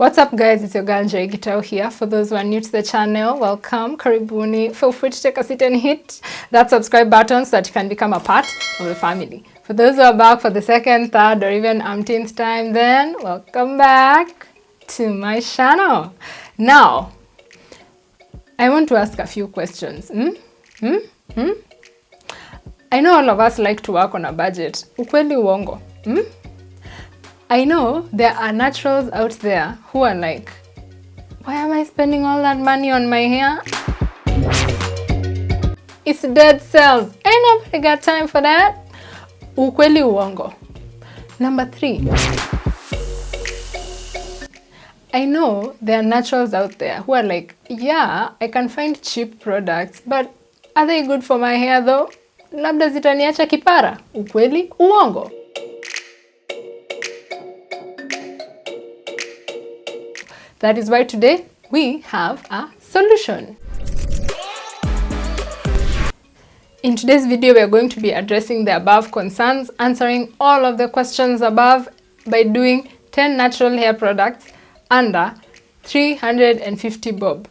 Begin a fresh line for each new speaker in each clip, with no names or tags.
What's up guys, it's your girl Njerie Gitau here. For those who are new to the channel, welcome, karibuni. Feel free to take a seat and hit that subscribe button so that you can become a part of the family. For those who are back for the second, third or even umpteenth time, then welcome back to my channel. Now, I want to ask a few questions. I know all of us like to work on a budget. Ukweli uongo? I know there are naturals out there who are like, why am I spending all that money on my hair? It's dead cells. Ain't nobody got time for that. Ukweli uongo. Number 3. I know there are naturals out there who are like, yeah, I can find cheap products, but are they good for my hair though? Labda zitaniacha kipara. Ukweli uongo. That is why today we have a solution. In today's video, we are going to be addressing the above concerns, answering all of the questions above by doing 10 natural hair products under 350 bob.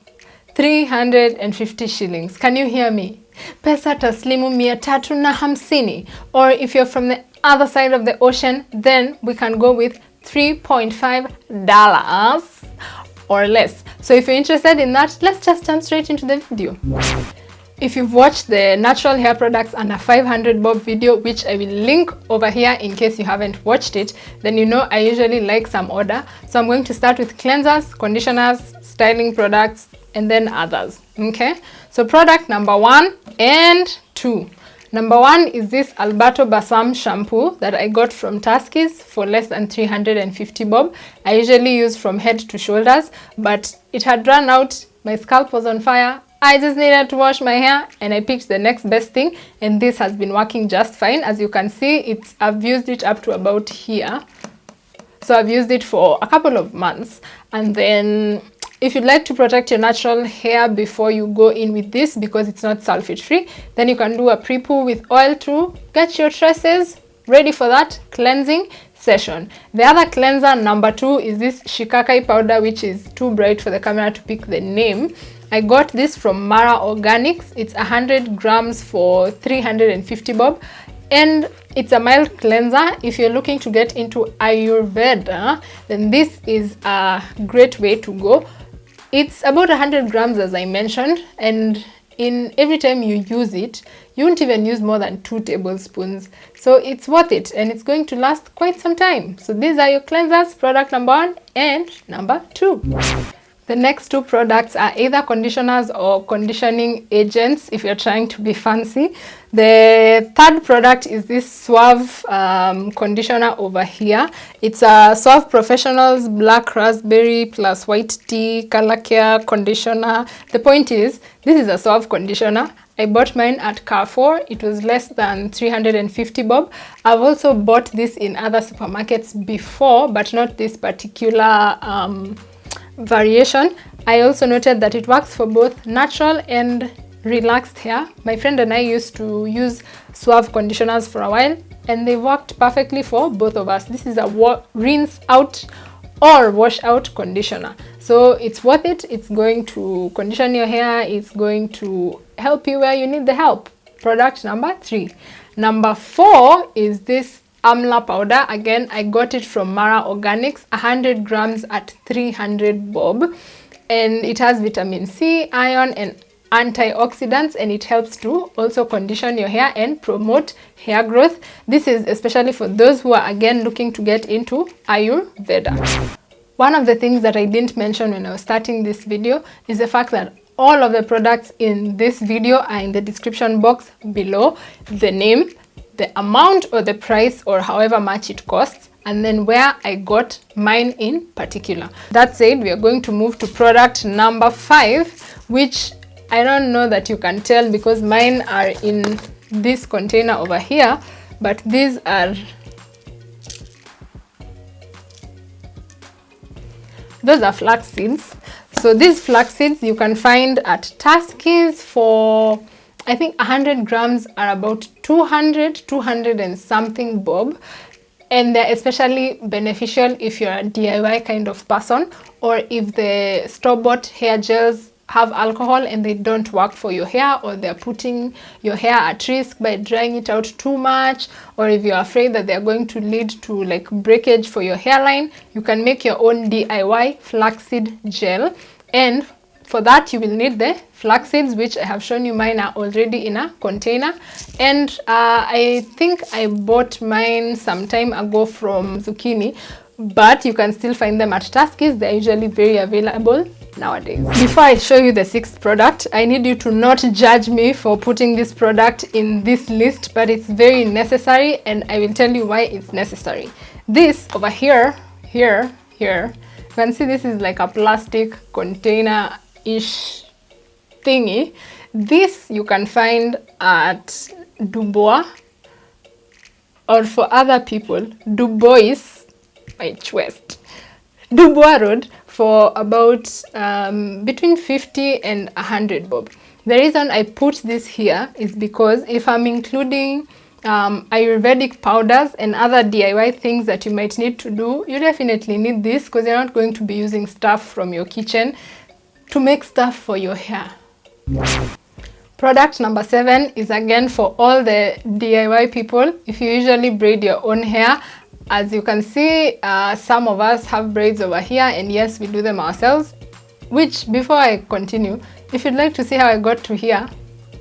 350 shillings. Can you hear me? Pesa taslimu 350. Or if you're from the other side of the ocean, then we can go with $3.5 or less. So if you're interested in that, let's just jump straight into the video. If you've watched the natural hair products under 500 bob video, which I will link over here in case you haven't watched it, then you know I usually like some order. So I'm going to start with cleansers, conditioners, styling products, and then others. Okay, so product number 1 and 2. Number 1 is this Alberto Bassam shampoo that I got from Tuskys for less than 350 bob. I usually use from head to shoulders, but it had run out. My scalp was on fire. I just needed to wash my hair and I picked the next best thing, and this has been working just fine. As you can see, I've used it up to about here. So I've used it for a couple of months, and then if you'd like to protect your natural hair before you go in with this, because it's not sulfate free, then you can do a pre-poo with oil to get your tresses ready for that cleansing session. The other cleanser, number 2, is this shikakai powder, which is too bright for the camera to pick the name. I got this from Mara Organics. It's 100 grams for 350 bob. And it's a mild cleanser. If you're looking to get into Ayurveda, then this is a great way to go. It's about 100 grams, as I mentioned, and in every time you use it, you won't even use more than 2 tablespoons. So it's worth it, and it's going to last quite some time. So these are your cleansers, product number 1 and number 2. The next 2 products are either conditioners or conditioning agents if you're trying to be fancy. The third product is this Suave conditioner over here. It's a Suave Professionals Black Raspberry plus White Tea Color Care Conditioner. The point is, this is a Suave conditioner. I bought mine at Carrefour. It was less than 350 bob. I've also bought this in other supermarkets before, but not this particular variation. I also noted that it works for both natural and relaxed hair. My friend and I used to use Suave conditioners for a while, and they worked perfectly for both of us. This is a rinse out or wash out conditioner, so it's worth it. It's going to condition your hair. It's going to help you where you need the help. Product number 3. Number 4 is this Amla powder. Again, I got it from Mara Organics, 100 grams at 300 bob, and it has vitamin C, iron, and antioxidants, and it helps to also condition your hair and promote hair growth. This is especially for those who are again looking to get into Ayurveda. One of the things that I didn't mention when I was starting this video is the fact that all of the products in this video are in the description box below. The name, the amount or the price or however much it costs, and then where I got mine in particular. That said, we are going to move to product number 5, which I don't know that you can tell because mine are in this container over here, but these are flax seeds. So these flax seeds you can find at Tuskys for, I think 100 grams are about 200 and something bob. And they're especially beneficial if you're a DIY kind of person, or if the store-bought hair gels have alcohol and they don't work for your hair, or they're putting your hair at risk by drying it out too much, or if you're afraid that they're going to lead to like breakage for your hairline, you can make your own DIY flaxseed gel. And for that you will need the flax seeds, which I have shown you. Mine are already in a container, and I think I bought mine some time ago from Zucchini, but you can still find them at Tuskys. They're usually very available nowadays. Before I show you the 6th product, I need you to not judge me for putting this product in this list, but it's very necessary, and I will tell you why it's necessary. This over here, you can see this is like a plastic container-ish thingy. This you can find at Dubois, or for other people, Dubois, Dubois Road, for about between 50 and 100 bob. The reason I put this here is because if I'm including Ayurvedic powders and other DIY things that you might need to do, you definitely need this, because you're not going to be using stuff from your kitchen to make stuff for your hair. Product number 7 is again for all the DIY people. If you usually braid your own hair, as you can see, some of us have braids over here, and yes, we do them ourselves. Which, before I continue, if you'd like to see how I got to here,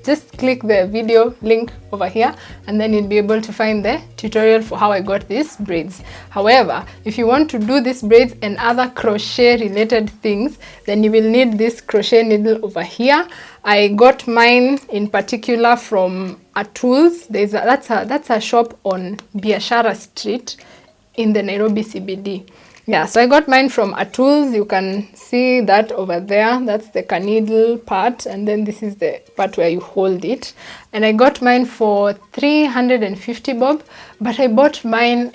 just click the video link over here, and then you'll be able to find the tutorial for how I got these braids. However, if you want to do these braids and other crochet related things, then you will need this crochet needle over here. I got mine in particular from Atuls. That's a shop on Biashara Street in the Nairobi CBD. Yeah, so I got mine from Atuls. You can see that over there. That's the needle part, and then this is the part where you hold it. And I got mine for 350 bob, but I bought mine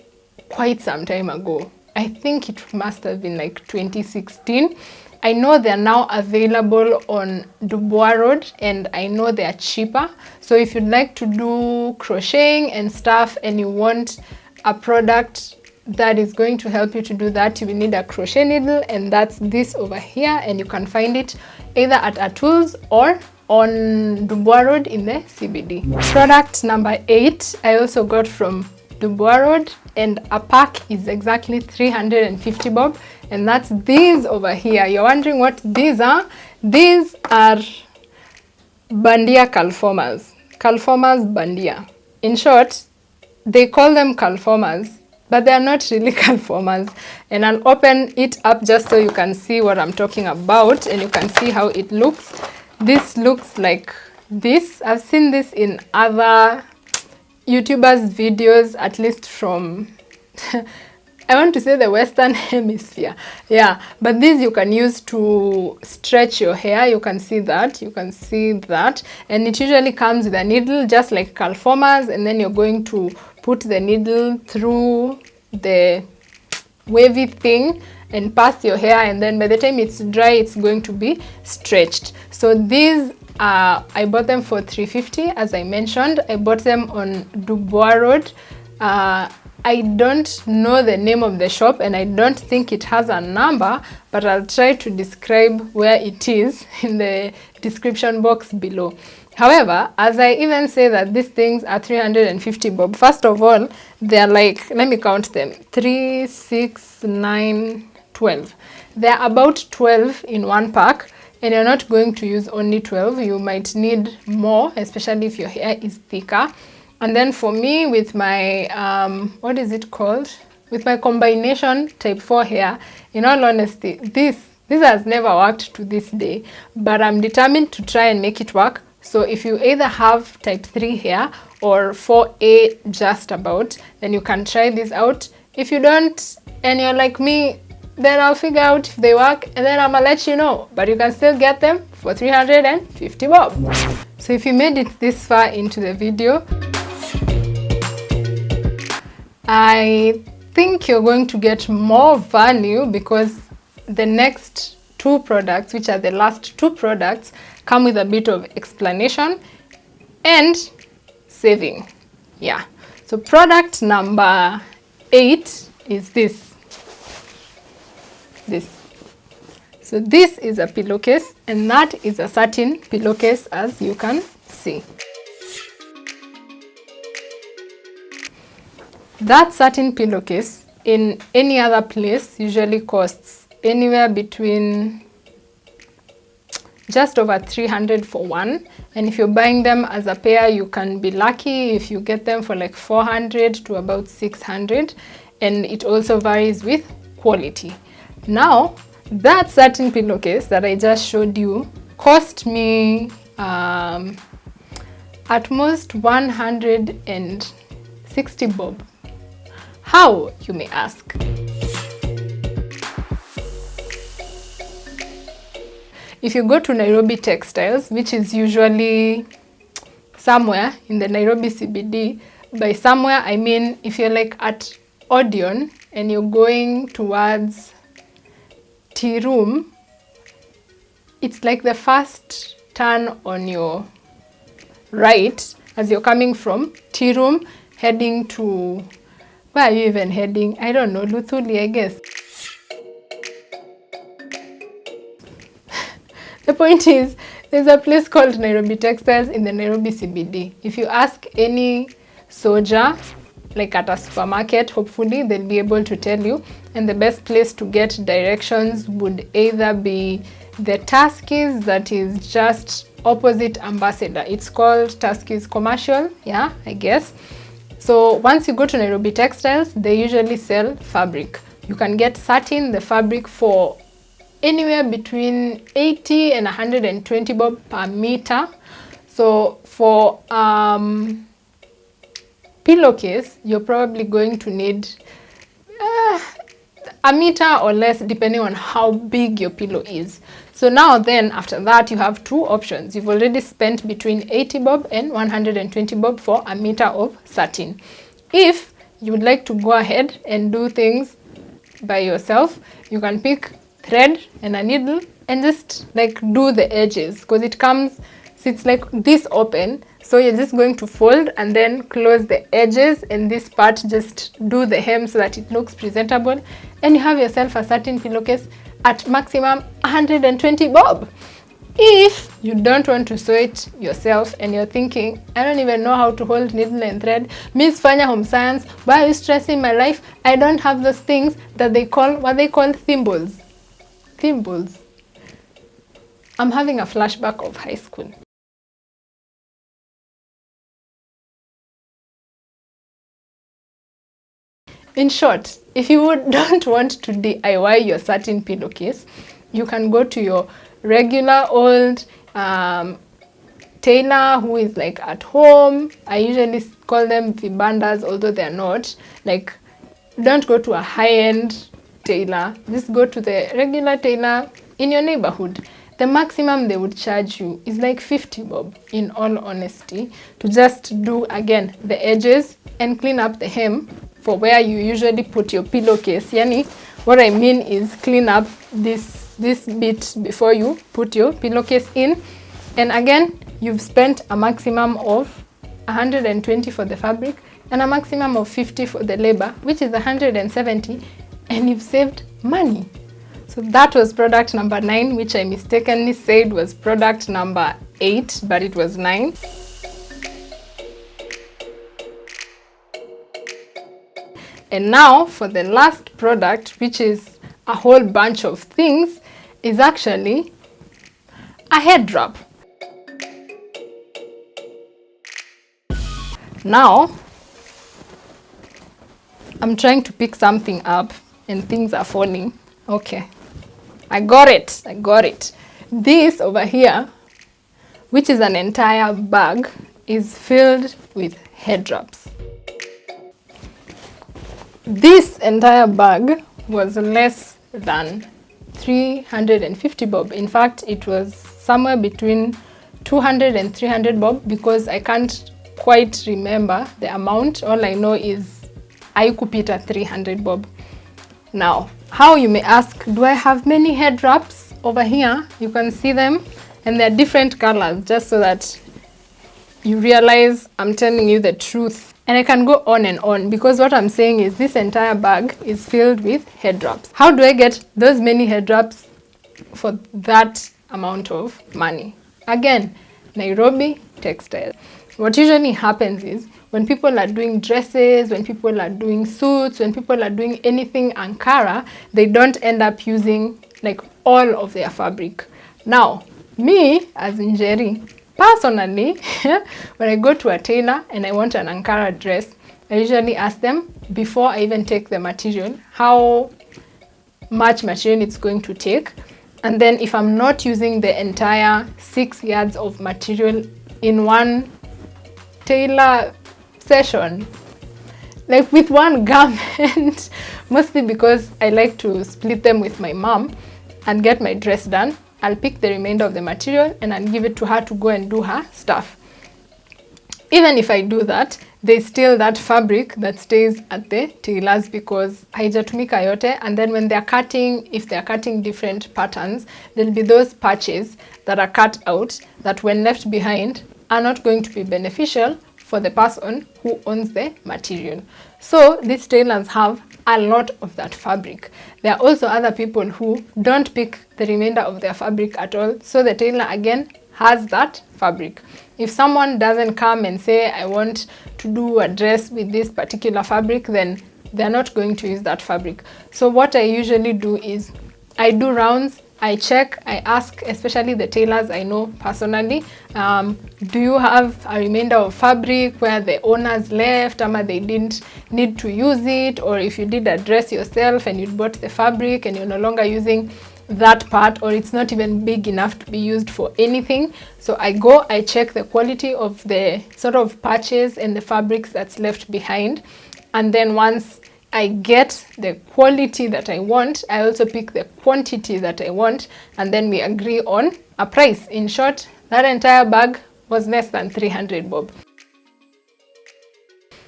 quite some time ago. I think it must have been like 2016. I know they're now available on Dubois Road, and I know they're cheaper. So if you'd like to do crocheting and stuff, and you want a product that is going to help you to do that, you will need a crochet needle, and that's this over here, and you can find it either at Atuls or on Dubois Road in the CBD. Product number 8 I also got from Dubois Road, and a pack is exactly 350 bob, and that's these over here. You're wondering what these are? These are Bandia Curlformers. Curlformers Bandia. In short, they call them Curlformers, but they are not really Curlformers. And I'll open it up just so you can see what I'm talking about, and you can see how it looks. This looks like this. I've seen this in other YouTubers' videos, at least from I want to say the Western Hemisphere. Yeah, but these you can use to stretch your hair. You can see that. And it usually comes with a needle, just like Curlformers, and then you're going to put the needle through the wavy thing and pass your hair, and then by the time it's dry, it's going to be stretched. So these I bought them for 350, as I mentioned. I bought them on Dubois Road. I don't know the name of the shop, and I don't think it has a number, but I'll try to describe where it is in the description box below. However, as I even say that these things are 350 bob, first of all, they're like, let me count them, 3, 6, 9, 12. They're about 12 in one pack, and you're not going to use only 12. You might need more, especially if your hair is thicker. And then for me, with my, what is it called? With my combination type 4 hair, in all honesty, this has never worked to this day, but I'm determined to try and make it work. So if you either have type 3 hair or 4A just about, then you can try this out. If you don't, and you're like me, then I'll figure out if they work, and then I'm gonna let you know. But you can still get them for 350 bob. So if you made it this far into the video, I think you're going to get more value, because the next 2 products, which are the last 2 products, come with a bit of explanation and saving. Yeah. So product number 8 is this. So this is a pillowcase, and that is a satin pillowcase, as you can see. That satin pillowcase in any other place usually costs anywhere between just over 300 for one, and if you're buying them as a pair, you can be lucky if you get them for like 400 to about 600, and it also varies with quality. Now, that satin pillowcase that I just showed you cost me at most 160 bob. How, you may ask? If you go to Nairobi Textiles, which is usually somewhere in the Nairobi CBD, by somewhere I mean if you're like at Odeon and you're going towards Tea Room, it's like the first turn on your right as you're coming from Tea Room heading to, where are you even heading? I don't know, Luthuli, I guess. The point is, there's a place called Nairobi Textiles in the Nairobi CBD. If you ask any soldier, like at a supermarket, hopefully they'll be able to tell you. And the best place to get directions would either be the Tuskys that is just opposite Ambassador. It's called Tuskys Commercial, yeah, I guess. So once you go to Nairobi Textiles, they usually sell fabric. You can get satin, the fabric, for anywhere between 80 and 120 bob per meter. So for pillowcase, you're probably going to need a meter or less, depending on how big your pillow is. So now then, after that, you have two options. You've already spent between 80 bob and 120 bob for a meter of satin. If you would like to go ahead and do things by yourself, you can pick thread and a needle and just like do the edges, because it comes, so it's like this open, so you're just going to fold and then close the edges, and this part just do the hem so that it looks presentable, and you have yourself a satin pillowcase at maximum 120 bob. If you don't want to sew it yourself and you're thinking, I don't even know how to hold needle and thread, Miss Fanya Home Science, why are you stressing my life? I don't have those things that they call, what they call thimbles. Thimbles. I'm having a flashback of high school. In short, if you don't want to DIY your satin pillowcase, you can go to your regular old tailor who is like at home. I usually call them vibandas, although they're not. Like, don't go to a high-end tailor, just go to the regular tailor in your neighborhood. The maximum they would charge you is like 50 bob, in all honesty, to just do again the edges and clean up the hem for where you usually put your pillowcase. Yani, what I mean is clean up this bit before you put your pillowcase in. And again, you've spent a maximum of 120 for the fabric and a maximum of 50 for the labor, which is 170. And you've saved money. So that was product number 9, which I mistakenly said was product number 8, but it was 9. And now for the last product, which is a whole bunch of things, is actually a head wrap. Now, I'm trying to pick something up and things are falling. Okay, I got it. This over here, which is an entire bag, is filled with head wraps. This entire bag was less than 350 bob. In fact, it was somewhere between 200 and 300 bob, because I can't quite remember the amount. All I know is I kupita 300 bob. Now, how, you may ask, do I have many head wraps? Over here, you can see them, and they're different colors, just so that you realize I'm telling you the truth. And I can go on and on, because what I'm saying is this entire bag is filled with head wraps. How do I get those many head wraps for that amount of money? Again, Nairobi Textiles. What usually happens is when people are doing dresses, when people are doing suits, when people are doing anything Ankara, they don't end up using like all of their fabric. Now, me as Njerie, personally, when I go to a tailor and I want an Ankara dress, I usually ask them before I even take the material, how much material it's going to take. And then if I'm not using the entire 6 yards of material in one tailor session, like with one garment, mostly because I like to split them with my mom and get my dress done, I'll pick the remainder of the material and I'll give it to her to go and do her stuff. Even if I do that, there's still that fabric that stays at the tailors because haijatumika yote, and then when they're cutting, if they're cutting different patterns, there'll be those patches that are cut out that when left behind are not going to be beneficial for the person who owns the material. So these tailors have a lot of that fabric. There are also other people who don't pick the remainder of their fabric at all, so the tailor again has that fabric. If someone doesn't come and say, I want to do a dress with this particular fabric, then they're not going to use that fabric. So what I usually do is I do rounds, I check, I ask, especially the tailors I know personally, do you have a remainder of fabric where the owners left, or they didn't need to use it, or if you did a dress yourself and you bought the fabric and you're no longer using that part, or it's not even big enough to be used for anything. So I go, I check the quality of the sort of patches and the fabrics that's left behind, and then once I get the quality that I want, I also pick the quantity that I want, and then we agree on a price. In short, that entire bag was less than 300 bob.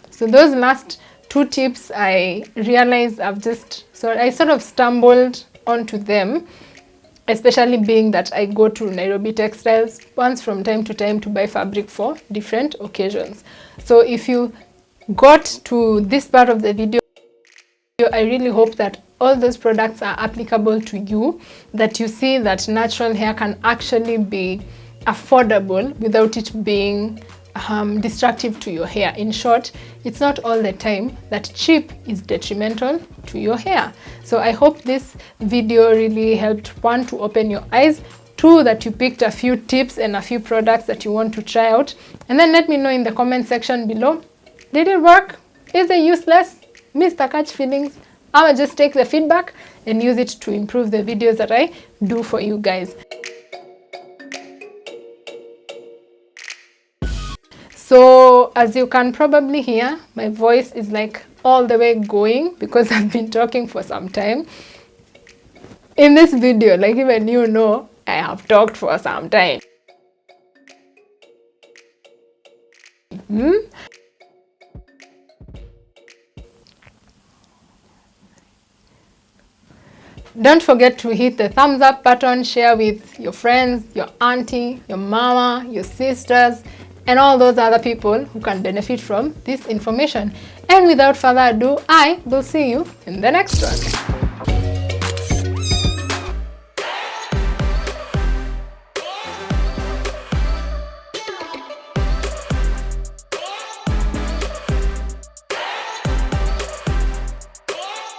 So those last 2 tips, I realized I sort of stumbled onto them, especially being that I go to Nairobi Textiles once from time to time to buy fabric for different occasions. So if you got to this part of the video, I really hope that all those products are applicable to you, that you see that natural hair can actually be affordable without it being destructive to your hair. In short, it's not all the time that cheap is detrimental to your hair. So I hope this video really helped, 1, to open your eyes, 2, that you picked a few tips and a few products that you want to try out, and then let me know in the comment section below, did it work? Is it useless? Mr. Catch feelings? I will just take the feedback and use it to improve the videos that I do for you guys. So as you can probably hear, my voice is like all the way going because I've been talking for some time. In this video, like even you know, I have talked for some time. Don't forget to hit the thumbs up button, share with your friends, your auntie, your mama, your sisters, and all those other people who can benefit from this information. And without further ado, I will see you in the next one.